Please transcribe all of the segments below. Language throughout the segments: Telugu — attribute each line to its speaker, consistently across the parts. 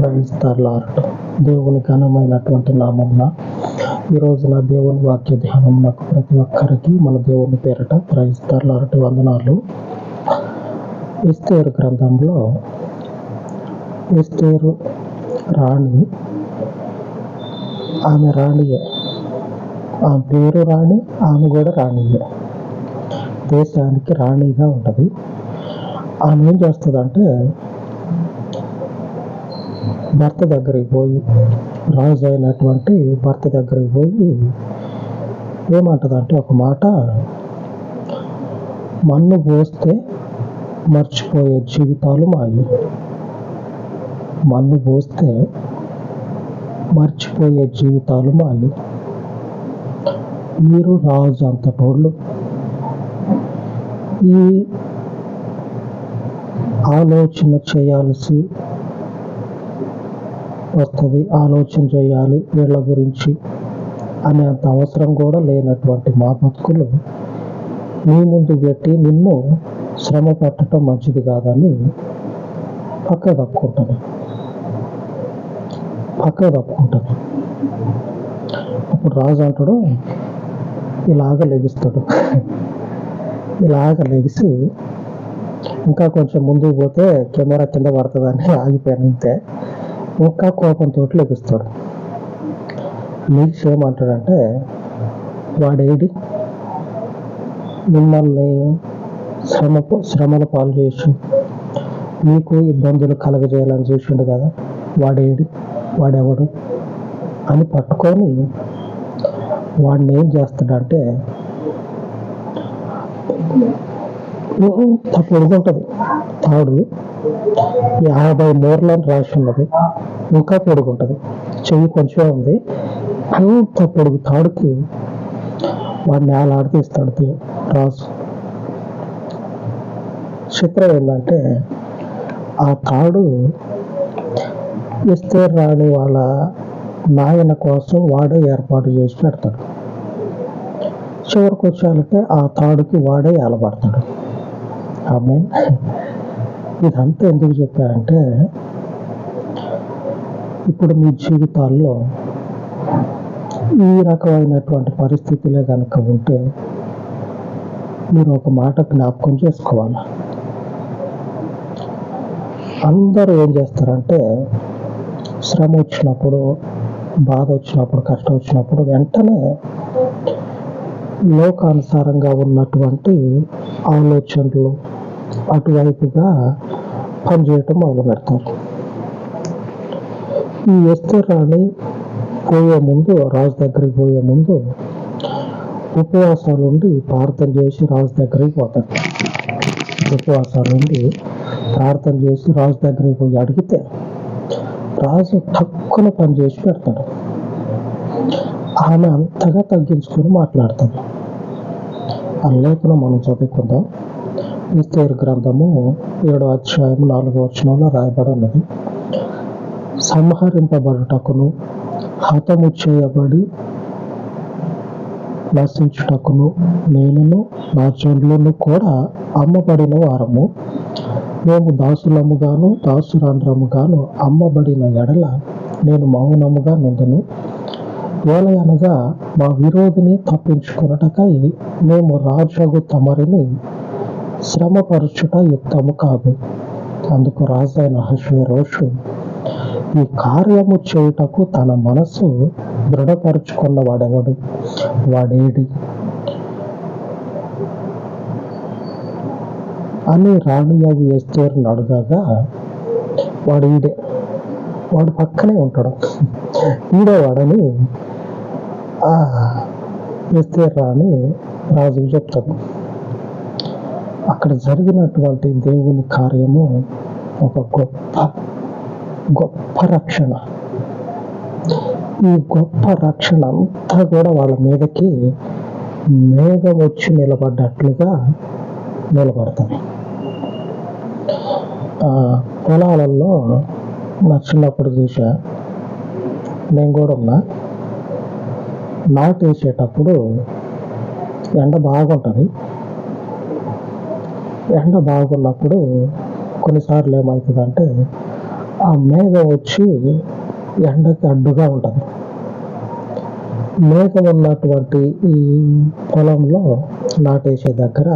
Speaker 1: Praise the lord. దేవుని ఘనమైనటువంటి నామమున ఈ రోజున దేవుని వాక్య ధ్యానం నాకు ప్రతి ఒక్కరికి మన దేవుని పేరట ప్రైజ్ ద లార్డ్ వందనాలు. ఎస్తేరు గ్రంథంలో ఎస్తేరు రాణి, ఆమె రాణియే, ఆమె పేరు రాణి, ఆమె కూడా రాణియే, దేశానికి రాణిగా ఉంటుంది. ఆమె ఏం చేస్తుందంటే భర్త దగ్గరికి పోయి, రాజు అయినటువంటి భర్త దగ్గరికి పోయి ఏమంటుందంటే ఒక మాట, మన్ను పోస్తే మర్చిపోయే జీవితాలు మాయి, మన్ను పోస్తే మర్చిపోయే జీవితాలు మాయి, మీరు రాజు అంతటోళ్ళు, ఈ ఆలోచన చేయాల్సి వస్తుంది, ఆలోచన చేయాలి వీళ్ళ గురించి అనేంత అవసరం కూడా లేనటువంటి మా బతుకులు నీ ముందు పెట్టి నిన్ను శ్రమ పెట్టడం మంచిది కాదని పక్క తప్పుకుంటుంది. అప్పుడు రాజు అంటాడు, ఇలాగ లెగిస్తాడు. ఇలాగ లెగిసి ఇంకా కొంచెం ముందుకు పోతే కెమెరా కింద పడుతుందని ఆగిపోయాను అంతే. ఇంకా కోపంతో లెగిస్తాడు. లెగిసి ఏమంటాడంటే, వాడేడి మిమ్మల్ని శ్రమల పాలు చేసి మీకు ఇబ్బందులు కలగజేయాలని చూసిండు కదా, వాడెవడు అని పట్టుకొని వాడిని ఏం చేస్తాడంటే, పొడుగుంటుంది తాడు, 50 మూరలని రాసి ఉన్నది, ఇంకా పొడుగుంటుంది, చెయ్యి కొంచెం ఉంది, అంత పొడుగు తాడుకి వాడిని ఆలాడితీస్తాడు రాజు. చిత్రం ఏంటంటే, ఆ తాడు ఎస్తేరు రాణి వాళ్ళ నాయన కోసం వాడే ఏర్పాటు చేసి పెడతాడు. చివరికి వచ్చేళ్ళకే ఆ తాడుకి వాడే ఏలబడతాడు. ఆమె ఇదంతా ఎందుకు చెప్పారంటే, ఇప్పుడు మీ జీవితాల్లో ఈ రకమైనటువంటి పరిస్థితులే కనుక ఉంటే మీరు ఒక మాట జ్ఞాపకం చేసుకోవాలి. అందరూ ఏం చేస్తారంటే, శ్రమ వచ్చినప్పుడు, బాధ వచ్చినప్పుడు, కష్టం వచ్చినప్పుడు వెంటనే లోకానుసారంగా ఉన్నటువంటి ఆలోచనలు అటువైపుగా పనిచేయటం మొదలు పెడతారు. ఈ ఎస్తేరు రాణి పోయే ముందు, రాజు దగ్గరికి పోయే ముందు ఉపవాసాలు ఉండి ప్రార్థన చేసి రాజు దగ్గరికి పోతారు. ఉపవాసాలు ఉండి ప్రార్థన చేసి రాజు దగ్గరికి పోయి అడిగితే రాజు తక్కువ పని చేసి పెడతాడు. ఆమె అంతగా తగ్గించుకొని మాట్లాడుతుంది. ఆ లేఖనం మనం చదువుకుందాం. ఎస్తేరు గ్రంథము 7వ అధ్యాయం 4వ వచనంలో రాయబడి ఉన్నది. సంహరింపబడుటకును, హతము చేయబడి నశించుటకును నేనును నా జనులను కూడా అమ్మబడిన వారము, మేము దాసులముగాను దాసురాండ్రముగాను అమ్మబడిన ఎడల నేను మౌనముగా నుండును. ఏలయనగా మా విరోధిని తప్పించుకొనుటకై మేము రాజగు తమరిని శ్రమపరచుట యుక్తము కాదు. అందుకు రాజైన అహష్వేరోషు ఈ కార్యము చేయుటకు తన మనస్సు దృఢపరుచుకున్న వాడేడి అని రాణియగు ఎస్తేరును అడగగా, వాడు పక్కనే ఉంటాడు, ఈడేవాడని ఎస్తేరు రాణి రాజుకు చెప్తాడు. అక్కడ జరిగినటువంటి దేవుని కార్యము ఒక గొప్ప రక్షణ. ఈ గొప్ప రక్షణ అంతా కూడా వాళ్ళ మీదకి మేఘం వచ్చి నిలబడ్డట్లుగా నిలబడతాయి. పొలాలలో నా చిన్నప్పుడు చూసా, నేను కూడా ఉన్నా, నాటేసేటప్పుడు ఎండ బాగుంటుంది. ఎండ బాగున్నప్పుడు కొన్నిసార్లు ఏమవుతుందంటే ఆ మేఘం వచ్చి ఎండకి అడ్డుగా ఉంటుంది. మేఘం ఉన్నటువంటి ఈ పొలంలో నాటేసే దగ్గర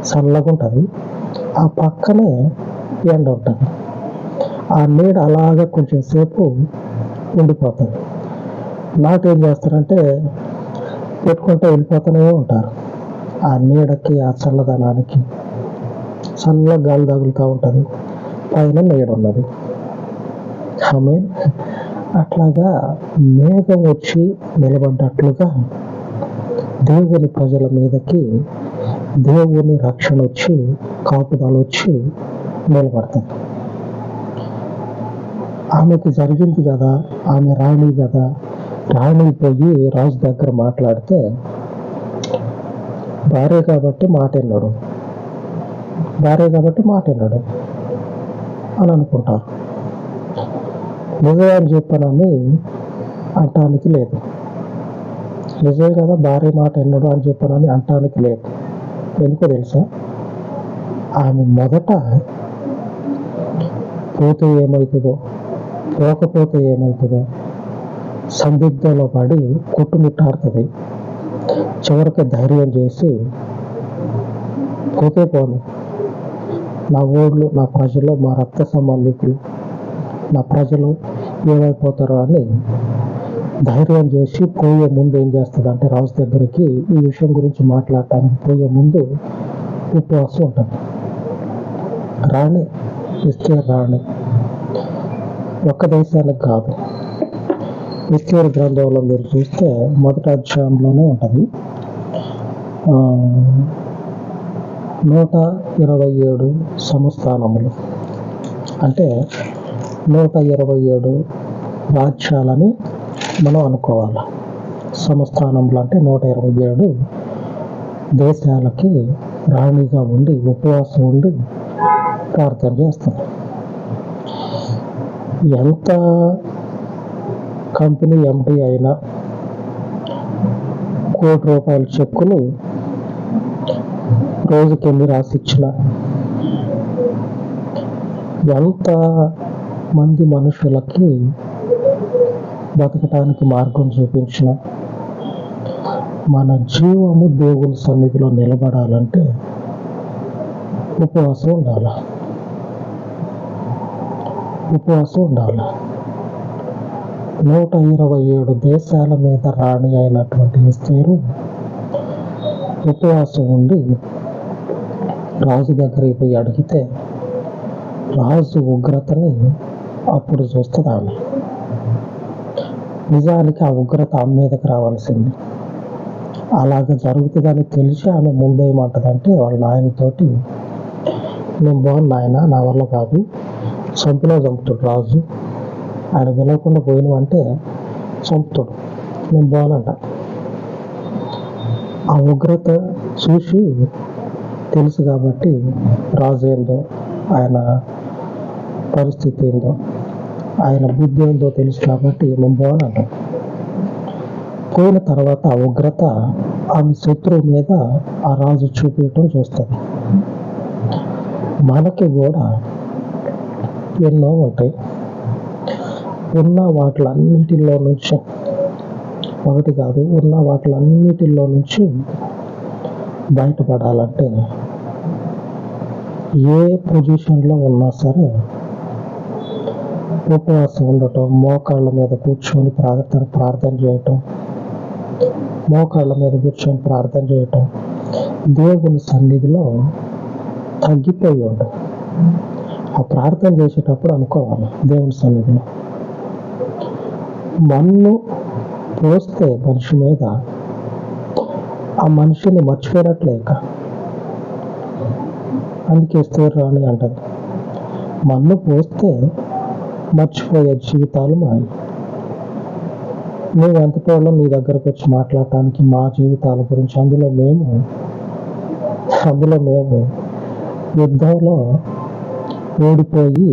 Speaker 1: చల్లగా ఉంటుంది, ఆ పక్కనే ఎండ ఉంటుంది. ఆ నీడ అలాగా కొంచెం సేపు ఉండిపోతుంది. నాటేం చేస్తారంటే పెట్టుకుంటే వెళ్ళిపోతూనే ఉంటారు. ఆ నీడకి, ఆ చల్లదనానికి చల్ల గాలి తగులుతూ ఉంటుంది, పైన నీడ ఉన్నది. ఆమె అట్లాగా మేఘం వచ్చి నిలబడ్డట్లుగా దేవుని ప్రజల మీదకి దేవుని రక్షణ వచ్చి, కాపుదల వచ్చి నిలబడుతుంది. ఆమెకి జరిగింది కదా, ఆమె రాణి కదా, రాణి పోయి రాజు దగ్గర మాట్లాడితే భార్య కాబట్టి మాట విన్నాడు అని అనుకుంటారు. నిజమే అని చెప్పానని అంటానికి లేదు. నిజమే కదా, భార్య మాట విన్నాడు అని చెప్పానని అంటానికి లేదు. ఎందుకో తెలుసా, ఆమె మొదట పోతే ఏమవుతుందో, పోకపోతే ఏమవుతుందో సందిగ్ధంలో పడి కొట్టుమిట్టాడుతుంది. చివరికి ధైర్యం చేసి పోతే పోను, నా ఊళ్ళు, నా ప్రజలు, మా రక్త సంబంధికులు, నా ప్రజలు ఏమైపోతారో అని ధైర్యం చేసి పోయే ముందు ఏం చేస్తుంది అంటే, రాజు దగ్గరికి ఈ విషయం గురించి మాట్లాడటానికి పోయే ముందు ఉపవాసం ఉంటుంది. రాణి, ఎస్తేరు రాణి ఒక్క దేశానికి కాదు. ఎస్తేరు గ్రంథంలో మీరు చూస్తే మొదటి అధ్యాయంలోనే ఉంటుంది. 127 సంస్థానములు అంటే 127 రాజ్యాలని మనం అనుకోవాలి. సంస్థానములు అంటే 127 దేశాలకి రాణిగా ఉండి ఉపవాసం ఉండి ప్రార్థన చేస్తుంది. ఎంత కంపెనీ ఎండి అయినా ₹1,00,00,000 చెక్కులు రోజుకి ఎన్ని రాసిచ్చిన, ఎంత మంది మనుషులకి బతకటానికి మార్గం చూపించిన, మన జీవము దేవుని సన్నిధిలో నిలబడాలంటే ఉపవాసం ఉండాలి. 127 దేశాల మీద రాణి అయినటువంటి ఎస్తేరు ఉపవాసం ఉండి రాజు దగ్గరికి పోయి అడిగితే రాజు ఉగ్రతని అప్పుడు చూస్తుంది ఆమె. నిజానికి ఆ ఉగ్రత ఆమె మీదకి రావాల్సింది. అలాగ జరుగుతుందని తెలిసి ఆమె ముందేమంటదంటే వాళ్ళ నాయనతోటి, నేను బాగున్నా ఆయన, నా వల్ల కాదు, చంపుతాడు రాజు, ఆయన పిలవకుండా పోయినవంటే చంపుతాడు, నేను బాగునంట. ఆ ఉగ్రత చూసి తెలుసు కాబట్టి రాజు ఏందో, ఆయన పరిస్థితి ఏందో, ఆయన బుద్ధి ఏందో తెలుసు కాబట్టి నేను బాగునంట. పోయిన తర్వాత ఆ ఉగ్రత ఆమె శత్రువు మీద ఆ రాజు చూపించడం చూస్తుంది. మనకి కూడా ఎన్నో ఉంటాయి. ఉన్న వాటిలన్నిటిలో నుంచి, ఒకటి కాదు, ఉన్న వాటిలన్నిటిలో నుంచి బయటపడాలంటే ఏ పొజిషన్లో ఉన్నా సరే ఉపవాసం ఉండటం, మోకాళ్ళ మీద కూర్చొని ప్రార్థన చేయటం, దేవుని సన్నిధిలో తగ్గిపోయి ఉండవు. ఆ ప్రార్థన చేసేటప్పుడు అనుకోవాలి, దేవుని సన్నిధిలో మన్ను పోస్తే మనిషి మీద ఆ మనిషిని మర్చిపోయినట్లేక, అందుకే ఎస్తేరు రాణి అంటది, మన్ను పోస్తే మర్చిపోయే జీవితాలు మావి. నువ్వు ఎంతటోళ్ళం నీ దగ్గరకు వచ్చి మాట్లాడటానికి మా జీవితాల గురించి, అందులో మేము యుద్ధంలో ఓడిపోయి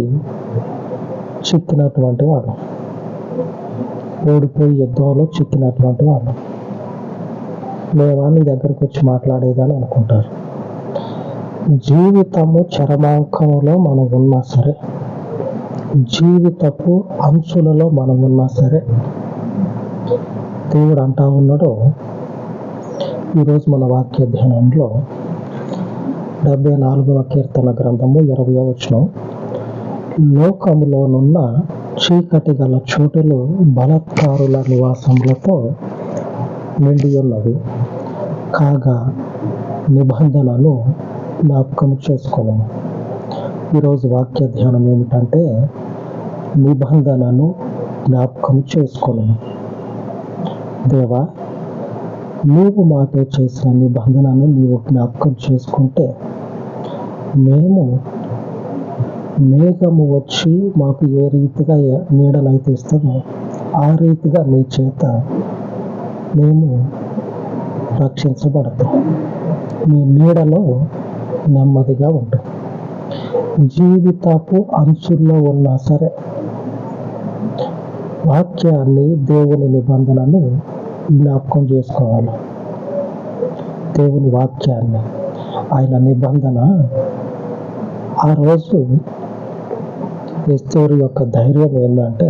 Speaker 1: చిక్కినటువంటి వాడు, మేమా నీ దగ్గరకు వచ్చి మాట్లాడేదని అనుకుంటారు. జీవితము చరమాంకంలో మనం ఉన్నా సరే జీవితపు అంచులలో మనం ఉన్నా సరే దేవుడు అంటా ఉన్నాడు. ఈరోజు మన వాక్య ధ్యానంలో 74వ కీర్తన గ్రంథము 20వ వచనం, లోకములోనున్న చీకటి గల చోటులు బలాత్కారుల నివాసములతో నిండి ఉన్నవి, కాగా నిబంధనను జ్ఞాపకం చేసుకున్నాము. ఈరోజు వాక్య ధ్యానం ఏమిటంటే నిబంధనను జ్ఞాపకం చేసుకున్నాము. దేవా, నీవు మాతో చేసిన నిబంధనను నీవు జ్ఞాపకం చేసుకుంటే మేము మేఘము వచ్చి మాకు ఏ రీతిగా నీడనైతే ఇస్తుందో ఆ రీతిగా నీ చేత మేము రక్షించబడతాం. నీ నీడలో నెమ్మదిగా ఉంటాం. జీవితపు అంచుల్లో ఉన్నా సరే వాక్యాన్ని, దేవుని నిబంధనని జ్ఞాపకం చేసుకోవాలి. దేవుని వాక్యాన్ని, ఆయన నిబంధన. ఆ రోజు ఎస్తేరు యొక్క ధైర్యం ఏంటంటే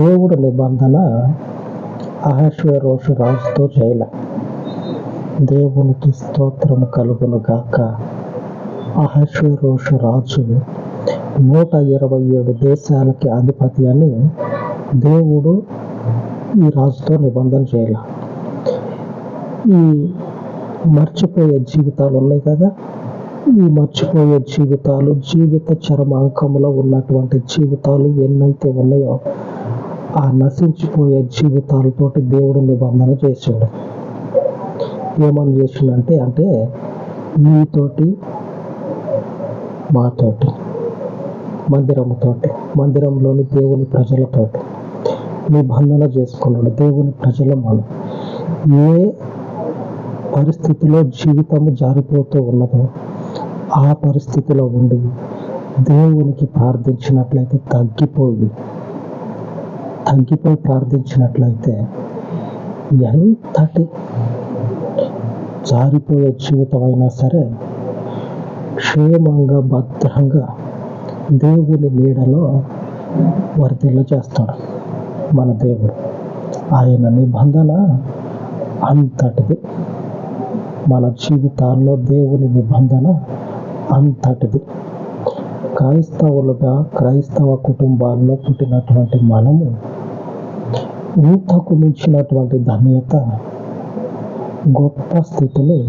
Speaker 1: దేవుడు నిబంధన అహష్వేరోషు రాజుతో చేయలే. దేవునికి స్తోత్రము కలుగును గాక. అహష్వేరోషు రాజు 127 దేశాలకి అధిపతి అని దేవుడు ఈ రాజుతో నిబంధన చేయాల. ఈ మర్చిపోయే జీవితాలు ఉన్నాయి కదా, ఈ మర్చిపోయే జీవితాలు, జీవిత చరమాంకంలో ఉన్నటువంటి జీవితాలు ఎన్నైతే ఉన్నాయో ఆ నశించిపోయే జీవితాలతోటి దేవుడు నిబంధన చేసాడు. ఏమని చేసిండంటే అంటే నీతోటి, మాతోటి, మందిరంలోని దేవుని ప్రజలతోటి నిబంధన చేసుకున్నాడు. దేవుని ప్రజలు మనం ఏ పరిస్థితిలో జీవితము జారిపోతూ ఉన్నదో ఆ పరిస్థితిలో ఉండి దేవునికి ప్రార్థించినట్లయితే, తగ్గిపోయి ప్రార్థించినట్లయితే ఎంతటి జారిపోయే జీవితం అయినా సరే క్షేమంగా, భద్రంగా దేవుని నీడలో వర్ధిల్ల చేస్తాడు మన దేవుడు. ఆయన నిబంధన అంతటిది. మన జీవితాల్లో దేవుని నిబంధన అంతటిది. క్రైస్తవులుగా, క్రైస్తవ కుటుంబాల్లో పుట్టినటువంటి మనము ఇంతకు మించినటువంటి ధన్యత, గొప్ప స్థితిని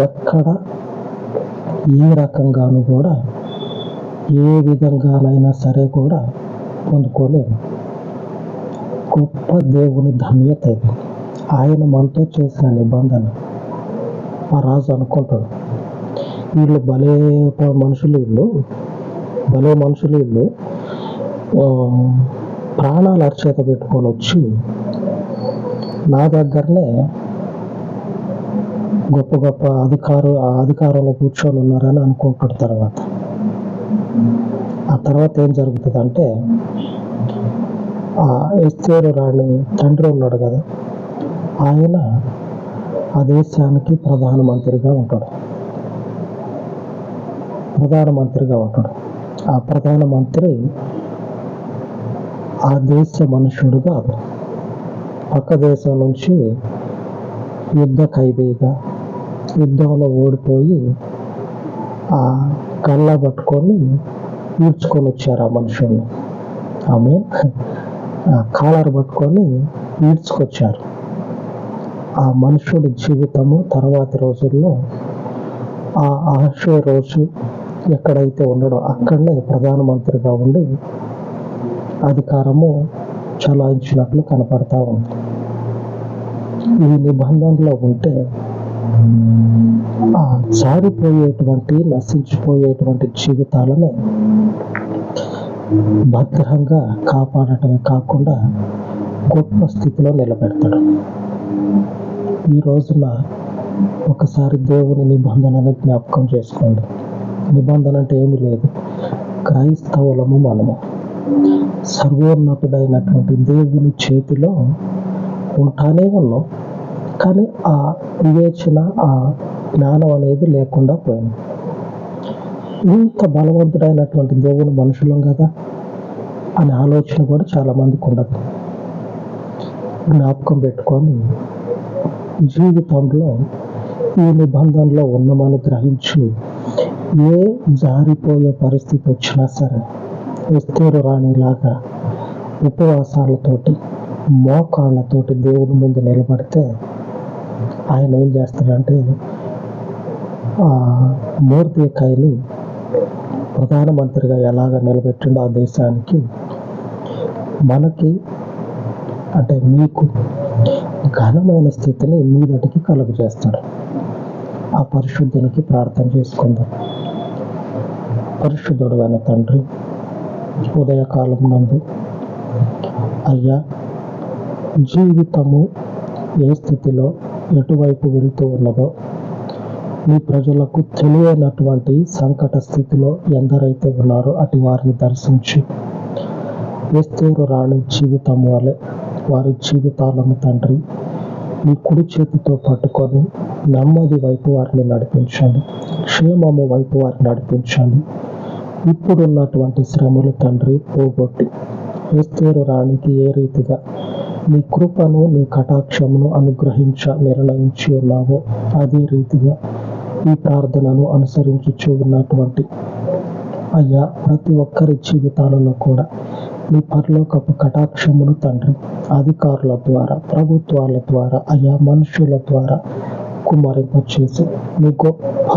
Speaker 1: ఎక్కడ ఏ రకంగానూ కూడా, ఏ విధంగానైనా సరే కూడా పొందుకోలేము. గొప్ప దేవుని ధన్యత ఇది. ఆయన మనతో చేసిన నిబంధన. ఆ రాజు అనుకుంటాడు, వీళ్ళు భలే మనుషులు వీళ్ళు ప్రాణాలు అరచేత పెట్టుకొని వచ్చి నా దగ్గరనే గొప్ప అధికారంలో కూర్చొని ఉన్నారని అనుకుంటాడు. ఆ తర్వాత ఏం జరుగుతుంది అంటే, ఆ ఎస్తేరు రాణి తండ్రి ఉన్నాడు కదా, ఆయన ఆ దేశానికి ప్రధానమంత్రిగా ఉంటాడు. ఆ ప్రధానమంత్రి ఆ దేశ మనుషుడు కాదు. పక్క దేశం నుంచి యుద్ధ ఖైదీగా, యుద్ధంలో ఓడిపోయి ఆ కళ్ళ పట్టుకొని ఈడ్చుకొని వచ్చారు ఆ మనుషుల్ని. ఆమె కాలర్ పట్టుకొని ఈడ్చుకొచ్చారు. ఆ మనుషుడి జీవితము తర్వాతి రోజుల్లో ఆ అహష్వేరోషు ఎక్కడైతే ఉన్నాడో అక్కడనే ప్రధానమంత్రిగా ఉండి అధికారము చలాయించినట్లు కనపడతా ఉంది. ఈ నిబంధనలో ఉంటే ఆ జారిపోయేటువంటి, నశించిపోయేటువంటి జీవితాలని భద్రంగా కాపాడటమే కాకుండా గొప్ప స్థితిలో నిలబెడతాడు. ఈ రోజున ఒకసారి దేవుని నిబంధనని జ్ఞాపకం చేసుకోండి. నిబంధన అంటే ఏమీ లేదు, క్రైస్తవులము మనము సర్వోన్నతుడైనటువంటి దేవుని చేతిలో ఉంటానే ఉన్నాం. కానీ ఆ వివేచన, ఆ జ్ఞానం అనేది లేకుండా పోయింది. ఇంత బలవంతుడైనటువంటి దేవుని మనుషులం కదా అనే ఆలోచన కూడా చాలా మందికి ఉండదు. జ్ఞాపకం పెట్టుకొని జీవితంలో ఈ నిబంధనలో ఉన్నామని గ్రహించి ఏ జారిపోయే పరిస్థితి వచ్చినా సరే ఎస్తేరు రాణిలాగా ఉపవాసాలతోటి మోకాళ్ళతోటి దేవుని ముందు నిలబడితే ఆయన ఏం చేస్తాడంటే మొర్దెకైని ప్రధానమంత్రిగా ఎలాగ నిలబెట్టిండో ఆ దేశానికి, మనకి అంటే మీకు ఘనమైన స్థితిని మీదటికి కలుగు చేస్తాడు. ఆ పరిశుద్ధునికి ప్రార్థన చేసుకుందాం. పరిశుద్ధుడు అయిన తండ్రి, ఉదయకాలం నందు అయ్యా జీవితము ఏ స్థితిలో ఎటువైపు వెళుతూ ఉన్నదో మీ ప్రజలకు తెలియనటువంటి సంకట స్థితిలో ఎందరైతే ఉన్నారో అటు వారిని దర్శించి ఎస్తేరు రాణి జీవితం వలె వారి జీవితాలను తండ్రి మీ కుడి చేతితో పట్టుకొని నెమ్మది వైపు వారిని నడిపించండి, క్షేమము వైపు వారిని నడిపించండి. ఇప్పుడున్నటువంటి శ్రమలు తండ్రి పోగొట్టి ఎస్తేరు రాణికి ఏ రీతిగా నీ కృపను నీ కటాక్షమును నిర్ణయించి ఉన్నావో అదే రీతిగా ఈ ప్రార్థనను అనుసరించుచూ ఉన్నటువంటి అయ్యా ప్రతి ఒక్కరి జీవితాలలో కూడా నీ పరలోకపు కటాక్షమును తండ్రి అధికారుల ద్వారా, ప్రభుత్వాల ద్వారా, అయా మనుషుల ద్వారా కుమ్మరింపచేసి మీ గొప్ప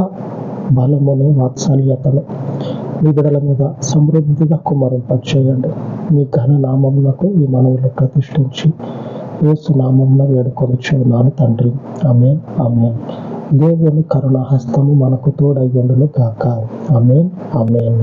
Speaker 1: బలమును వాత్సల్యతను మీ బిడల మీద సమృద్ధిగా కుమ్మరింపచేయండి. మీ ఘన నామమునకు ఈ మనవులు ప్రతిష్ఠించి యేసు నామమున వేడుకొనిచున్నాను తండ్రి. ఆమేన్, ఆమేన్. దేవుని కరుణాహస్తము మనకు తోడయ్యుండును గాక. ఆమేన్, ఆమేన్.